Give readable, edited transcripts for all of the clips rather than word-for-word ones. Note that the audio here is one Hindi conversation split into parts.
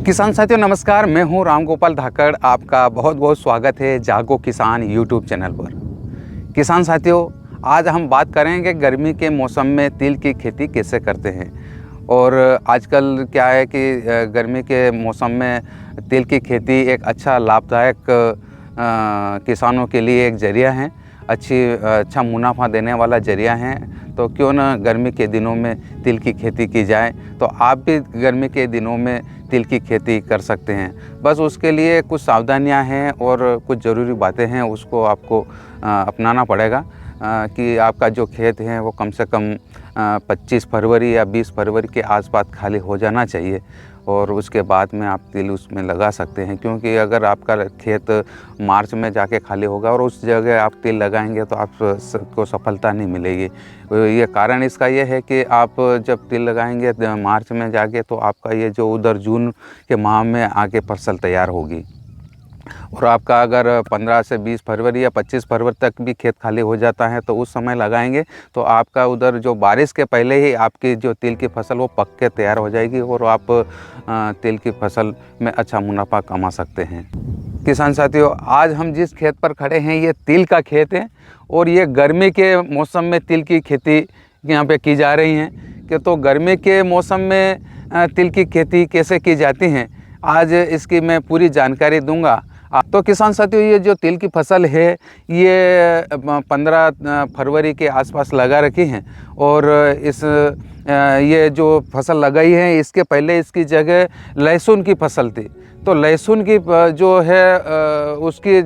किसान साथियों नमस्कार, मैं हूं रामगोपाल धाकड़। आपका बहुत बहुत स्वागत है जागो किसान यूट्यूब चैनल पर। किसान साथियों, आज हम बात करेंगे गर्मी के मौसम में तिल की खेती कैसे करते हैं। और आजकल क्या है कि गर्मी के मौसम में तिल की खेती एक अच्छा लाभदायक किसानों के लिए एक ज़रिया है, अच्छा मुनाफा देने वाला ज़रिया है। तो क्यों ना गर्मी के दिनों में तिल की खेती की जाए। तो आप भी गर्मी के दिनों में तिल की खेती कर सकते हैं। बस उसके लिए कुछ सावधानियां हैं और कुछ ज़रूरी बातें हैं, उसको आपको अपनाना पड़ेगा कि आपका जो खेत है वो कम से कम 25 फरवरी या 20 फरवरी के आसपास खाली हो जाना चाहिए और उसके बाद में आप तिल उसमें लगा सकते हैं। क्योंकि अगर आपका खेत मार्च में जाके खाली होगा और उस जगह आप तिल लगाएंगे तो आपको सफलता नहीं मिलेगी। ये कारण इसका ये है कि आप जब तिल लगाएंगे मार्च में जाके तो आपका ये जो उधर जून के माह में आके फसल तैयार होगी और आपका अगर 15 से 20 फरवरी या 25 फरवरी तक भी खेत खाली हो जाता है तो उस समय लगाएंगे तो आपका उधर जो बारिश के पहले ही आपकी जो तिल की फसल वो पक के तैयार हो जाएगी और आप तिल की फसल में अच्छा मुनाफा कमा सकते हैं। किसान साथियों, आज हम जिस खेत पर खड़े हैं ये तिल का खेत है और ये गर्मी के मौसम में तिल की खेती यहाँ पे की जा रही है। कि तो गर्मी के मौसम में तिल की खेती कैसे की जाती हैं, आज इसकी मैं पूरी जानकारी दूंगा। तो किसान साथियों, ये जो तिल की फसल है ये 15 फरवरी के आसपास लगा रखी है और ये जो फसल लगाई है इसके पहले इसकी जगह लहसुन की फसल थी। तो लहसुन की जो है उसकी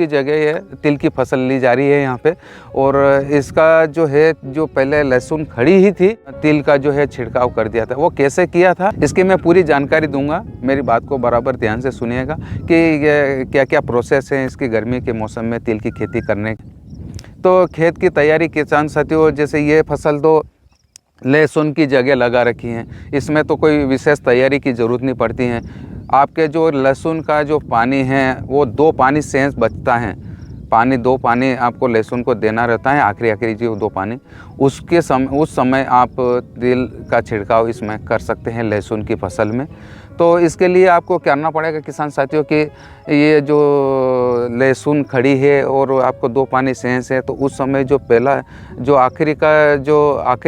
जगह ये तिल की फसल ली जा रही है यहाँ पे। और इसका जो है जो पहले लहसुन खड़ी ही थी, तिल का जो है छिड़काव कर दिया था। वो कैसे किया था इसकी मैं पूरी जानकारी दूंगा, मेरी बात को बराबर ध्यान से सुनिएगा कि क्या क्या प्रोसेस है इसकी गर्मी के मौसम में तिल की खेती करने। तो खेत की तैयारी किसान साथियों, जैसे ये फसल तो लहसुन की जगह लगा रखी है, इसमें तो कोई विशेष तैयारी की ज़रूरत नहीं पड़ती है। आपके जो लहसुन का जो पानी है वो 2 पानी सेंस बचता है, 2 पानी आपको लहसुन को देना रहता है, आखिरी जो 2 पानी उस समय आप तिल का छिड़काव इसमें कर सकते हैं लहसुन की फसल में। तो इसके लिए आपको करना पड़ेगा किसान साथियों कि ये जो लहसुन खड़ी है और आपको 2 पानी सेंस है तो उस समय जो पहला जो आखिरी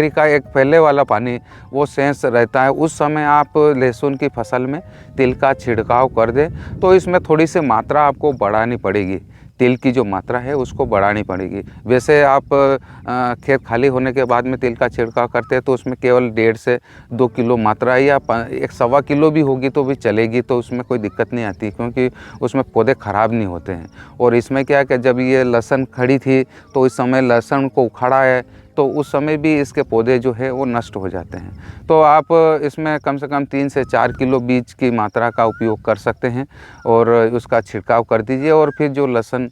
का एक पहले वाला पानी वो सेंस रहता है, उस समय आप लहसुन की फसल में तिल का छिड़काव कर दें। तो इसमें थोड़ी सी मात्रा आपको बढ़ानी पड़ेगी, तिल की जो मात्रा है उसको बढ़ानी पड़ेगी। वैसे आप खेत खाली होने के बाद में तिल का छिड़काव करते हैं तो उसमें केवल 1.5 से 2 किलो मात्रा या 1.25 किलो भी होगी तो भी चलेगी, तो उसमें कोई दिक्कत नहीं आती क्योंकि उसमें पौधे ख़राब नहीं होते हैं। और इसमें क्या है कि जब ये लहसुन खड़ी थी तो इस समय लहसुन को उखाड़ा है तो उस समय भी इसके पौधे जो है वो नष्ट हो जाते हैं। तो आप इसमें कम से कम 3 से 4 किलो बीज की मात्रा का उपयोग कर सकते हैं और उसका छिड़काव कर दीजिए। और फिर जो लहसुन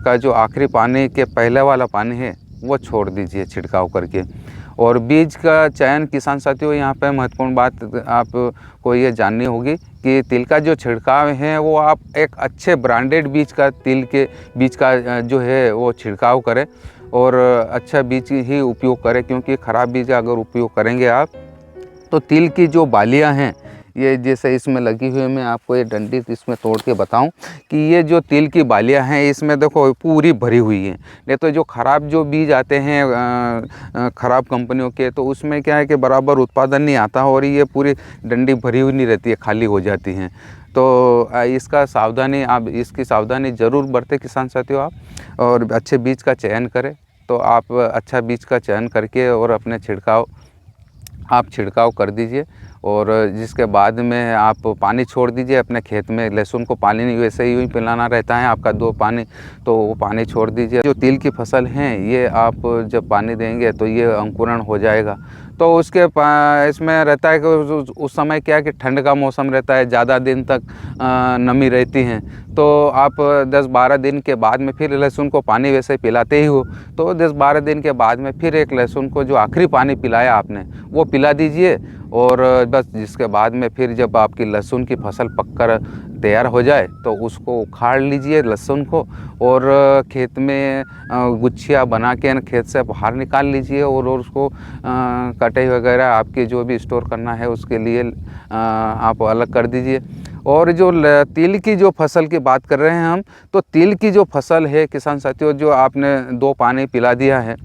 का जो आखिरी पानी के पहले वाला पानी है वो छोड़ दीजिए छिड़काव करके। और बीज का चयन किसान साथियों, यहाँ पे महत्वपूर्ण बात आपको ये जाननी होगी कि तिल का जो छिड़काव है वो आप एक अच्छे ब्रांडेड बीज का तिल के बीज का जो है वो छिड़काव करें और अच्छा बीज ही उपयोग करें। क्योंकि ख़राब बीज अगर उपयोग करेंगे आप तो तिल की जो बालियां हैं ये जैसे इसमें लगी हुई है, मैं आपको ये डंडी इसमें तोड़ के बताऊं कि ये जो तिल की बालियां हैं इसमें देखो पूरी भरी हुई हैं। नहीं तो जो ख़राब जो बीज आते हैं ख़राब कंपनियों के, तो उसमें क्या है कि बराबर उत्पादन नहीं आता और ये पूरी डंडी भरी हुई नहीं रहती है, खाली हो जाती हैं। तो इसकी सावधानी ज़रूर बरतें किसान साथियों आप, और अच्छे बीज का चयन करें। तो आप अच्छा बीज का चयन करके और अपने छिड़काव कर दीजिए और जिसके बाद में आप पानी छोड़ दीजिए अपने खेत में। लहसुन को पानी नहीं वैसे ही पिलाना रहता है आपका 2 पानी, तो वो पानी छोड़ दीजिए। जो तिल की फसल हैं ये आप जब पानी देंगे तो ये अंकुरण हो जाएगा। तो इसमें रहता है कि उस समय क्या है कि ठंड का मौसम रहता है, ज़्यादा दिन तक नमी रहती है। तो आप 10-12 दिन के बाद में फिर लहसुन को पानी वैसे पिलाते ही हो, तो 10-12 दिन के बाद में फिर एक लहसुन को जो आखिरी पानी पिलाया आपने वो पिला दीजिए। और बस जिसके बाद में फिर जब आपकी लहसुन की फसल पककर तैयार हो जाए तो उसको उखाड़ लीजिए लहसुन को और खेत में गुच्छियाँ बना के खेत से बाहर निकाल लीजिए और उसको कटाई वगैरह आपके जो भी स्टोर करना है उसके लिए आप अलग कर दीजिए। और जो तिल की जो फसल की बात कर रहे हैं हम, तो तिल की जो फसल है किसान साथियों, जो आपने 2 पानी पिला दिया है,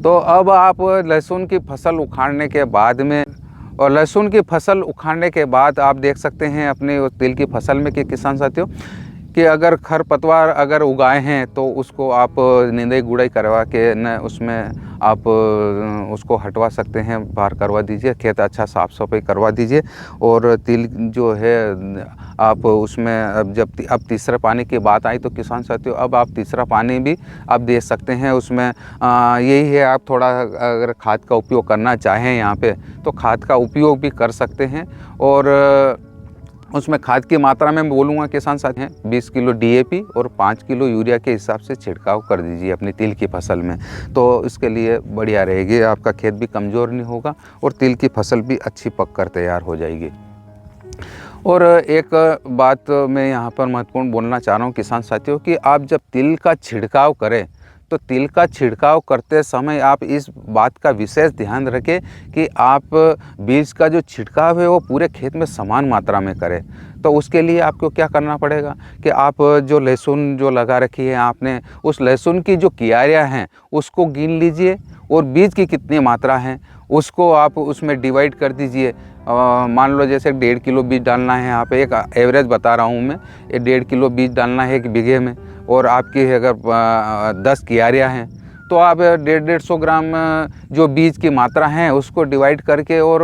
तो अब आप लहसुन की फसल उखाड़ने के बाद में, और लहसुन की फसल उखाड़ने के बाद आप देख सकते हैं अपने उस तिल की फसल में कि किसान साथियों कि अगर खरपतवार अगर उगाए हैं तो उसको आप निंदाई गुड़ाई करवा के न उसमें आप उसको हटवा सकते हैं, बाहर करवा दीजिए, खेत अच्छा साफ़ सफाई करवा दीजिए। और तिल जो है आप उसमें अब तीसरा पानी की बात आई तो किसान साथियों अब आप तीसरा पानी भी आप दे सकते हैं उसमें। यही है, आप थोड़ा अगर खाद का उपयोग करना चाहें यहाँ पे तो खाद का उपयोग भी कर सकते हैं। और उसमें खाद की मात्रा में बोलूँगा किसान साथी हैं 20 किलो DAP और 5 किलो यूरिया के हिसाब से छिड़काव कर दीजिए अपनी तिल की फसल में, तो इसके लिए बढ़िया रहेगी, आपका खेत भी कमज़ोर नहीं होगा और तिल की फसल भी अच्छी पक कर तैयार हो जाएगी। और एक बात मैं यहाँ पर महत्वपूर्ण बोलना चाह रहा हूँ किसान साथियों कि आप जब तिल का छिड़काव करें तो तिल का छिड़काव करते समय आप इस बात का विशेष ध्यान रखें कि आप बीज का जो छिड़काव है वो पूरे खेत में समान मात्रा में करें। तो उसके लिए आपको क्या करना पड़ेगा कि आप जो लहसुन जो लगा रखी है आपने, उस लहसुन की जो क्यारियाँ हैं उसको गिन लीजिए और बीज की कितनी मात्रा है उसको आप उसमें डिवाइड कर दीजिए। मान लो जैसे 1.5 किलो बीज डालना है, यहाँ पे एक एवरेज बता रहा हूँ मैं, ये 1.5 किलो बीज डालना है 1 बीघे में, और आपकी अगर 10 क्यारियाँ हैं तो आप 150-150 ग्राम जो बीज की मात्रा है उसको डिवाइड करके और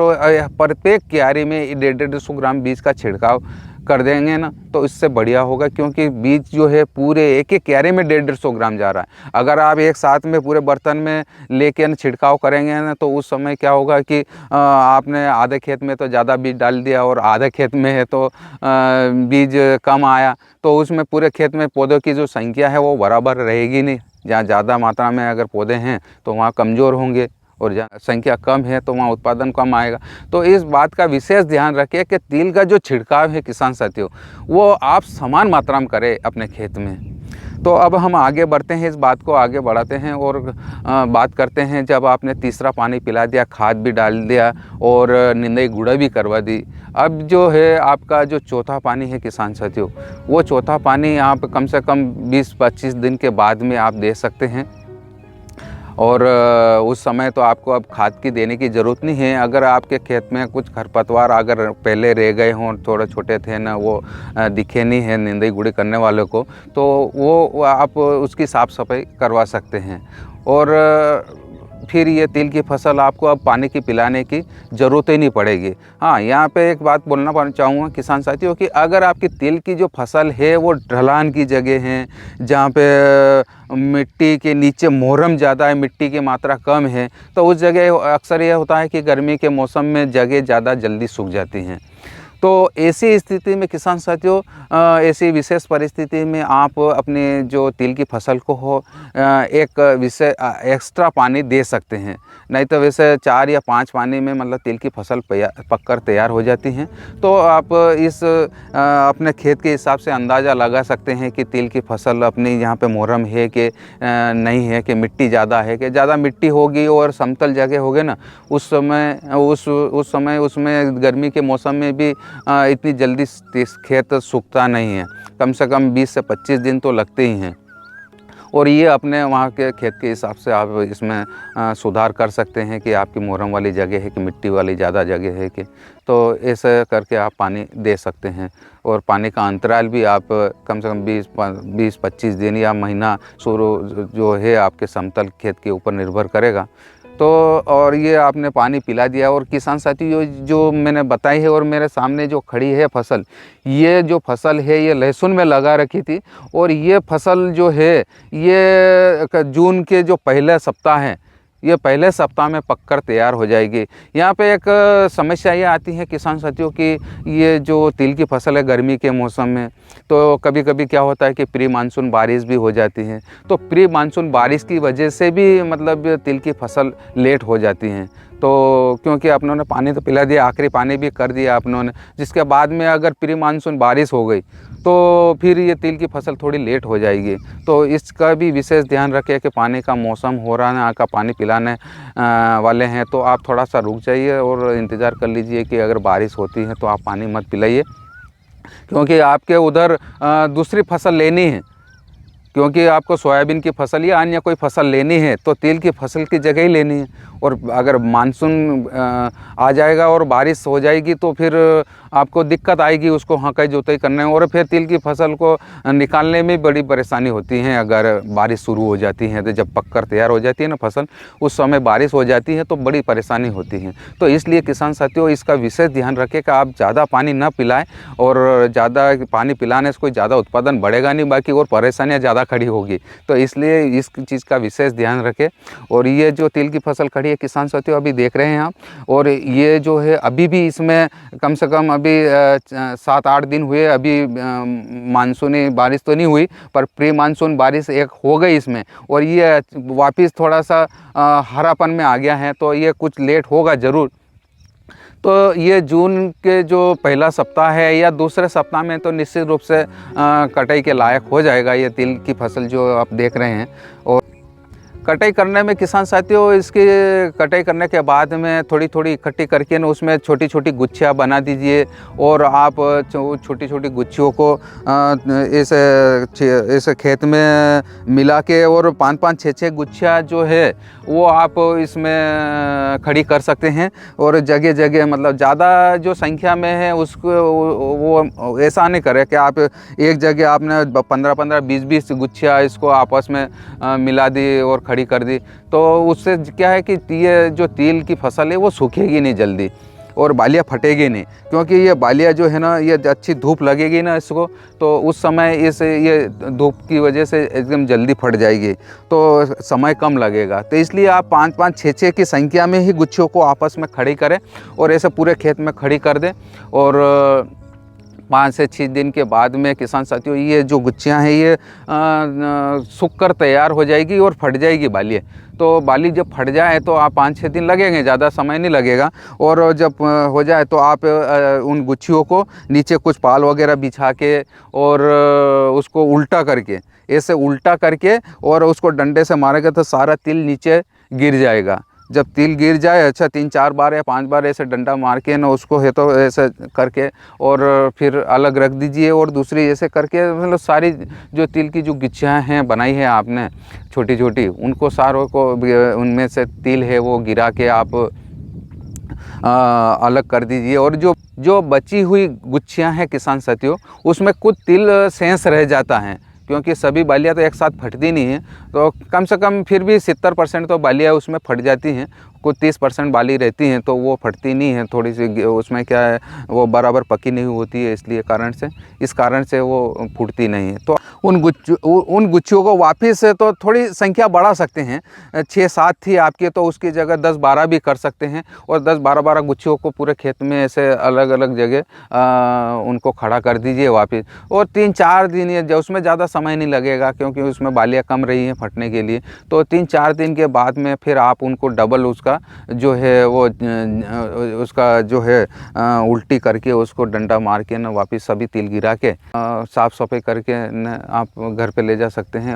प्रत्येक क्यारी में 150-150 ग्राम बीज का छिड़काव कर देंगे ना तो इससे बढ़िया होगा, क्योंकि बीज जो है पूरे एक एक क्यारी में 150-150 ग्राम जा रहा है। अगर आप एक साथ में पूरे बर्तन में लेके ना छिड़काव करेंगे ना तो उस समय क्या होगा कि आपने आधे खेत में तो ज़्यादा बीज डाल दिया और आधे खेत में है तो बीज कम आया, तो उसमें पूरे खेत में पौधों की जो संख्या है वो बराबर रहेगी नहीं। जहाँ ज़्यादा मात्रा में अगर पौधे हैं तो वहाँ कमज़ोर होंगे और जहाँ संख्या कम है तो वहाँ उत्पादन कम आएगा। तो इस बात का विशेष ध्यान रखिए कि तिल का जो छिड़काव है किसान साथियों वो आप समान मात्रा में करें अपने खेत में। तो अब हम आगे बढ़ते हैं, इस बात को आगे बढ़ाते हैं और बात करते हैं जब आपने तीसरा पानी पिला दिया, खाद भी डाल दिया और निंदाई गुड़ाई भी करवा दी, अब जो है आपका जो चौथा पानी है किसान साथियों, वो चौथा पानी आप कम से कम 20-25 दिन के बाद में आप दे सकते हैं। और उस समय तो आपको अब खाद की देने की ज़रूरत नहीं है। अगर आपके खेत में कुछ खरपतवार अगर पहले रह गए हों, थोड़े छोटे थे ना, वो दिखे नहीं है निंदाई गुड़ाई करने वाले को, तो वो आप उसकी साफ़ सफाई करवा सकते हैं। और फिर ये तिल की फसल आपको अब पानी की पिलाने की ज़रूरत ही नहीं पड़ेगी। हाँ, यहाँ पे एक बात बोलना चाहूँगा किसान साथियों कि अगर आपकी तिल की जो फसल है वो ढलान की जगह है, जहाँ पे मिट्टी के नीचे मोरम ज़्यादा है, मिट्टी की मात्रा कम है, तो उस जगह अक्सर यह होता है कि गर्मी के मौसम में जगह ज़्यादा जल्दी सूख जाती हैं। तो ऐसी स्थिति में किसान साथियों, ऐसी विशेष परिस्थिति में आप अपने जो तिल की फसल को हो एक एक्स्ट्रा पानी दे सकते हैं। नहीं तो वैसे 4 या 5 पानी में मतलब तिल की फसल पककर तैयार हो जाती हैं। तो आप इस अपने खेत के हिसाब से अंदाज़ा लगा सकते हैं कि तिल की फसल अपनी यहाँ पे मोरम है कि नहीं है, कि मिट्टी ज़्यादा है, कि ज़्यादा मिट्टी होगी और समतल जगह होगी ना, उस समय उसमें गर्मी के मौसम में भी इतनी जल्दी खेत सूखता नहीं है, कम से कम 20 से 25 दिन तो लगते ही हैं। और ये अपने वहाँ के खेत के हिसाब से आप इसमें सुधार कर सकते हैं कि आपकी मोरम वाली जगह है कि मिट्टी वाली ज़्यादा जगह है कि, तो ऐसे करके आप पानी दे सकते हैं। और पानी का अंतराल भी आप कम से कम 20-25 दिन या महीना शुरू जो है आपके समतल खेत के ऊपर निर्भर करेगा। तो और ये आपने पानी पिला दिया। और किसान साथी जो मैंने बताई है और मेरे सामने जो खड़ी है फसल, ये जो फसल है ये लहसुन में लगा रखी थी और ये फसल जो है ये जून के जो पहले सप्ताह हैं, ये पहले सप्ताह में पककर तैयार हो जाएगी। यहाँ पे एक समस्या ये आती है किसान साथियों कि ये जो तिल की फसल है गर्मी के मौसम में, तो कभी कभी क्या होता है कि प्री मानसून बारिश भी हो जाती है। तो प्री मानसून बारिश की वजह से भी मतलब तिल की फसल लेट हो जाती हैं। तो क्योंकि आप लोगों ने पानी तो पिला दिया, आखिरी पानी भी कर दिया आप लोगों ने, जिसके बाद में अगर प्री मानसून बारिश हो गई तो फिर ये तिल की फसल थोड़ी लेट हो जाएगी। तो इसका भी विशेष ध्यान रखें कि पानी का मौसम हो रहा है, का पानी पिलाने वाले हैं तो आप थोड़ा सा रुक जाइए और इंतज़ार कर लीजिए कि अगर बारिश होती है तो आप पानी मत पिलाइए। क्योंकि आपके उधर दूसरी फसल लेनी है, क्योंकि आपको सोयाबीन की फसल या अन्य कोई फसल लेनी है तो तिल की फसल की जगह ही लेनी है। और अगर मानसून आ जाएगा और बारिश हो जाएगी तो फिर आपको दिक्कत आएगी उसको हकाई जोताई करने में, और फिर तिल की फसल को निकालने में बड़ी परेशानी होती है। अगर बारिश शुरू हो जाती है तो जब पककर तैयार हो जाती है ना फसल, उस समय बारिश हो जाती है तो बड़ी परेशानी होती है। तो इसलिए किसान साथियों इसका विशेष ध्यान रखें कि आप ज़्यादा पानी न पिलाएं, और ज़्यादा पानी पिलाने से कोई ज़्यादा उत्पादन बढ़ेगा नहीं, बाकी और परेशानियाँ ज़्यादा खड़ी होगी। तो इसलिए इस चीज़ का विशेष ध्यान रखें। और ये जो तिल की फसल खड़ी है किसान साथियों अभी देख रहे हैं आप, और ये जो है अभी भी इसमें कम से कम अभी 7-8 दिन हुए, अभी मानसूनी बारिश तो नहीं हुई पर प्री मानसून बारिश एक हो गई इसमें, और ये वापस थोड़ा सा हरापन में आ गया है। तो ये कुछ लेट होगा ज़रूर। तो ये जून के जो पहला सप्ताह है या दूसरे सप्ताह में तो निश्चित रूप से कटाई के लायक हो जाएगा ये तिल की फसल जो आप देख रहे हैं। और कटाई करने में किसान साथियों इसकी कटाई करने के बाद में थोड़ी थोड़ी इकट्ठी करके न उसमें छोटी छोटी गुच्छियाँ बना दीजिए, और आप छोटी छोटी गुच्छियों को इस खेत में मिला के, और 5-5 6-6 गुच्छियाँ जो है वो आप इसमें खड़ी कर सकते हैं। और जगह जगह मतलब ज़्यादा जो संख्या में है उसको वो ऐसा नहीं करे कि आप एक जगह आपने 15-15 20-20 गुच्छियाँ इसको आपस में मिला दी और खड़ी कर दी, तो उससे क्या है कि ये जो तिल की फसल है वो सूखेगी नहीं जल्दी और बालियाँ फटेगी नहीं, क्योंकि ये बालियाँ जो है ना ये अच्छी धूप लगेगी ना इसको, तो उस समय ये धूप की वजह से एकदम जल्दी फट जाएगी, तो समय कम लगेगा। तो इसलिए आप 5-5 6-6 की संख्या में ही गुच्छियों को आपस में खड़ी करें और ऐसे पूरे खेत में खड़ी कर दें। और 5 से 6 दिन के बाद में किसान साथियों ये जो गुच्छियाँ हैं ये सूख कर तैयार हो जाएगी और फट जाएगी बाली। तो बाली जब फट जाए तो आप 5-6 दिन लगेंगे, ज़्यादा समय नहीं लगेगा। और जब हो जाए तो आप उन गुच्छियों को नीचे कुछ पाल वगैरह बिछा के और उसको उल्टा करके, ऐसे उल्टा करके और उसको डंडे से मारेंगे तो सारा तिल नीचे गिर जाएगा। जब तिल गिर जाए अच्छा 3-4 बार या 5 बार ऐसे डंडा मार के ना उसको है तो ऐसे करके और फिर अलग रख दीजिए, और दूसरी ऐसे करके मतलब सारी जो तिल की जो गुच्छियाँ हैं बनाई है आपने छोटी छोटी, उनको सारों को उनमें से तिल है वो गिरा के आप अलग कर दीजिए। और जो बची हुई गुच्छियाँ हैं किसान साथियों उसमें कुछ तिल शेष रह जाता है, क्योंकि सभी बालियाँ तो एक साथ फटती नहीं हैं, तो कम से कम फिर भी 70% तो बालियाँ उसमें फट जाती हैं। कुछ 30% बाली रहती हैं तो वो फटती नहीं है, थोड़ी सी उसमें क्या है वो बराबर पकी नहीं होती है, इसलिए इस कारण से वो फूटती नहीं है। तो उन गुच्छियों को वापस से तो थोड़ी संख्या बढ़ा सकते हैं, 6-7 थी आपकी तो उसकी जगह 10-12 भी कर सकते हैं, और 10-12 गुच्छियों को पूरे खेत में ऐसे अलग अलग जगह उनको खड़ा कर दीजिए वापस। और 3-4 दिन या उसमें ज़्यादा समय नहीं लगेगा, क्योंकि उसमें बालियाँ कम रही हैं फटने के लिए। तो 3-4 दिन के बाद में फिर आप उनको डबल उसका जो है वो उसका जो है उल्टी करके उसको डंडा मार के ना वापस सभी तिल गिरा के साफ़ सफाई करके न आप घर पे ले जा सकते हैं।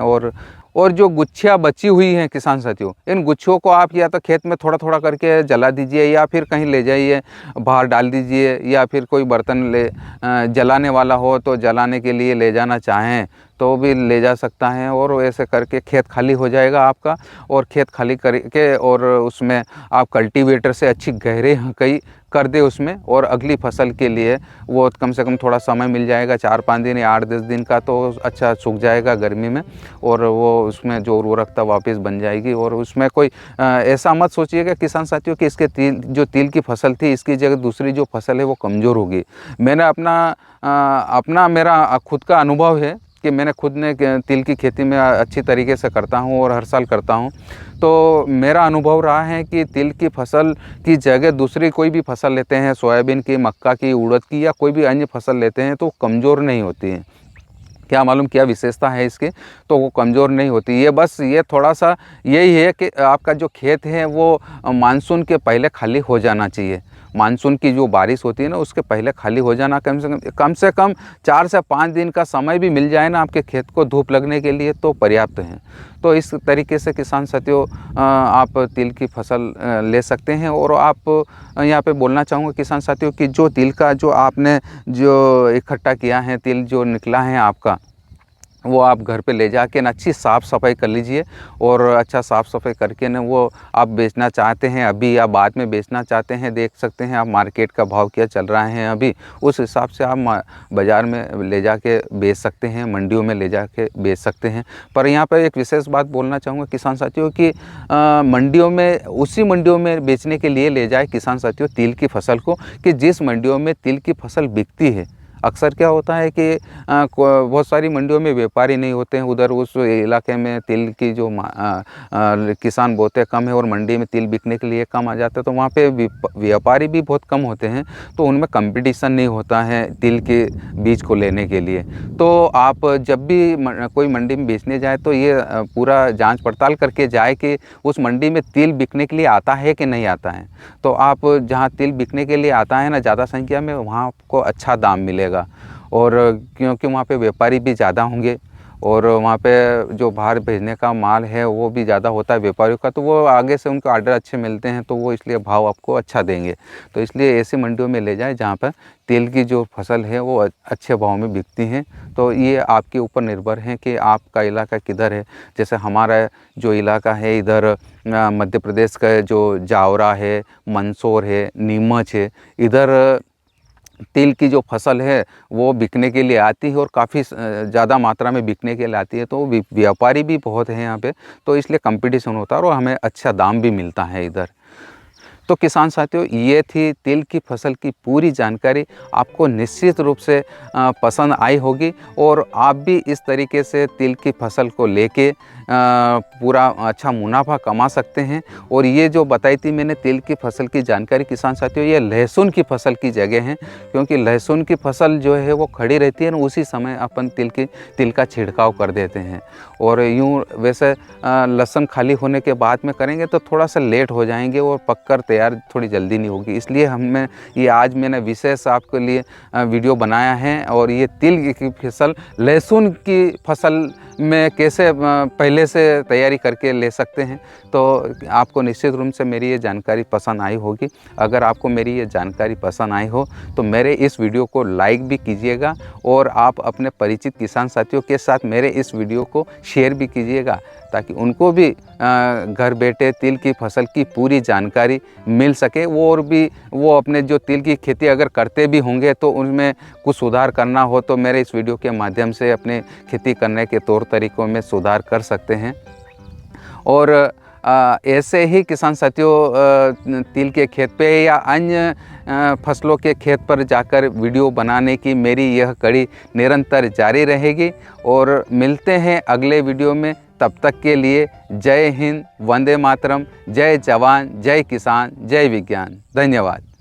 और जो गुच्छियाँ बची हुई हैं किसान साथियों, इन गुच्छियों को आप या तो खेत में थोड़ा थोड़ा करके जला दीजिए, या फिर कहीं ले जाइए बाहर डाल दीजिए, या फिर कोई बर्तन जलाने वाला हो तो जलाने के लिए ले जाना चाहें तो भी ले जा सकता है। और ऐसे करके खेत खाली हो जाएगा आपका, और खेत खाली करके और उसमें आप कल्टीवेटर से अच्छी गहरे हकाई कर दे उसमें, और अगली फसल के लिए वो कम से कम थोड़ा समय मिल जाएगा, 4-5 दिन या 8-10 दिन का, तो अच्छा सूख जाएगा गर्मी में, और वो उसमें जो उर्वरकता वापस बन जाएगी। और उसमें कोई ऐसा मत सोचिएगा किसान साथियों कि इसके जो तिल की फसल थी इसकी जगह दूसरी जो फसल है वो कमज़ोर होगी। मैंने मेरा खुद का अनुभव है कि मैंने खुद ने तिल की खेती में अच्छी तरीके से करता हूँ और हर साल करता हूँ, तो मेरा अनुभव रहा है कि तिल की फसल की जगह दूसरी कोई भी फसल लेते हैं, सोयाबीन की, मक्का की, उड़द की या कोई भी अन्य फसल लेते हैं तो कमज़ोर नहीं होती है। क्या मालूम क्या विशेषता है इसकी, तो वो कमज़ोर नहीं होती। ये बस ये थोड़ा सा यही है कि आपका जो खेत है वो मानसून के पहले खाली हो जाना चाहिए। मानसून की जो बारिश होती है ना उसके पहले खाली हो जाना, कम से कम 4 से 5 दिन का समय भी मिल जाए ना आपके खेत को धूप लगने के लिए तो पर्याप्त है। तो इस तरीके से किसान साथियों आप तिल की फसल ले सकते हैं। और आप यहाँ पे बोलना चाहूँगा किसान साथियों कि जो तिल का जो आपने जो इकट्ठा किया है, तिल जो निकला है आपका, वो आप घर पे ले जाके ना अच्छी साफ़ सफाई कर लीजिए। और अच्छा साफ़ सफाई करके ना वो आप बेचना चाहते हैं अभी या बाद में बेचना चाहते हैं, देख सकते हैं आप मार्केट का भाव क्या चल रहा है अभी, उस हिसाब से आप बाज़ार में ले जाके बेच सकते हैं, मंडियों में ले जाके बेच सकते हैं। पर यहाँ पर एक विशेष बात बोलना चाहूँगा किसान साथियों कि मंडियों में, उसी मंडियों में बेचने के लिए ले जाए किसान साथियों तिल की फसल को, कि जिस मंडियों में तिल की फसल बिकती है। अक्सर क्या होता है कि बहुत सारी मंडियों में व्यापारी नहीं होते हैं, उधर उस इलाके में तिल की जो किसान बोते कम है और मंडी में तिल बिकने के लिए कम आ जाता है, तो वहाँ पे व्यापारी भी बहुत कम होते हैं, तो उनमें कंपटीशन नहीं होता है तिल के बीज को लेने के लिए। तो आप जब भी कोई मंडी में बेचने जाए तो ये पूरा जांच पड़ताल करके जाए कि उस मंडी में तिल बिकने के लिए आता है कि नहीं आता है। तो आप जहाँ तिल बिकने के लिए आता है ना ज़्यादा संख्या में, वहाँ आपको अच्छा दाम मिलेगा। और क्योंकि वहाँ पे व्यापारी भी ज़्यादा होंगे और वहाँ पे जो बाहर भेजने का माल है वो भी ज़्यादा होता है व्यापारियों का, तो वो आगे से उनको ऑर्डर अच्छे मिलते हैं, तो वो इसलिए भाव आपको अच्छा देंगे। तो इसलिए ऐसी मंडियों में ले जाए जहाँ पर तिल की जो फसल है वो अच्छे भाव में बिकती हैं। तो ये आपके ऊपर निर्भर है कि आपका इलाका किधर है। जैसे हमारा जो इलाका है इधर मध्य प्रदेश का जो जावरा है, मंदसौर है, नीमच है, इधर तिल की जो फसल है वो बिकने के लिए आती है और काफ़ी ज़्यादा मात्रा में बिकने के लिए आती है। तो व्यापारी भी बहुत हैं यहाँ पे, तो इसलिए कंपटीशन होता है और हमें अच्छा दाम भी मिलता है इधर। तो किसान साथियों, ये थी तिल की फसल की पूरी जानकारी। आपको निश्चित रूप से पसंद आई होगी और आप भी इस तरीके से तिल की फसल को लेके पूरा अच्छा मुनाफा कमा सकते हैं। और ये जो बताई थी मैंने तिल की फसल की जानकारी किसान साथियों, ये लहसुन की फसल की जगह है, क्योंकि लहसुन की फसल जो है वो खड़ी रहती है ना, उसी समय अपन तिल का छिड़काव कर देते हैं। और यूँ वैसे लहसुन खाली होने के बाद में करेंगे तो थोड़ा सा लेट हो जाएंगे और पककर तैयार थोड़ी जल्दी नहीं होगी। इसलिए हमें ये आज मैंने विशेष आपके लिए वीडियो बनाया है। और ये तिल की फसल, लहसुन की फसल में कैसे पहले से तैयारी करके ले सकते हैं, तो आपको निश्चित रूप से मेरी ये जानकारी पसंद आई होगी। अगर आपको मेरी ये जानकारी पसंद आई हो तो मेरे इस वीडियो को लाइक भी कीजिएगा और आप अपने परिचित किसान साथियों के साथ मेरे इस वीडियो को शेयर भी कीजिएगा, ताकि उनको भी घर बैठे तिल की फसल की पूरी जानकारी मिल सके। और भी वो अपने जो तिल की खेती अगर करते भी होंगे तो उनमें कुछ सुधार करना हो तो मेरे इस वीडियो के माध्यम से अपने खेती करने के तौर तरीक़ों में सुधार कर सकते हैं। और ऐसे ही किसान साथियों तिल के खेत पे या अन्य फसलों के खेत पर जाकर वीडियो बनाने की मेरी यह कड़ी निरंतर जारी रहेगी। और मिलते हैं अगले वीडियो में, तब तक के लिए जय हिंद, वंदे मातरम, जय जवान, जय किसान, जय विज्ञान। धन्यवाद।